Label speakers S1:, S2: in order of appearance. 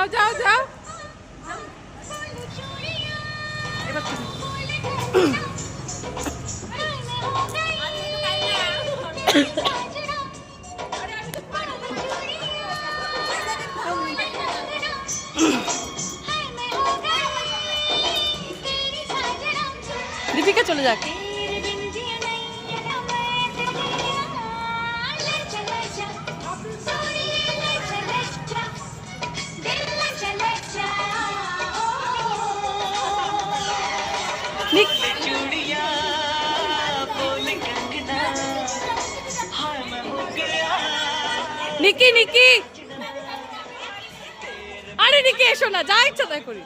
S1: যাও যাও যাও এবার দীপিকা চলে যাক। নিকি নিকি আরে নিকি এসো না, যা ইচ্ছা তাই করি।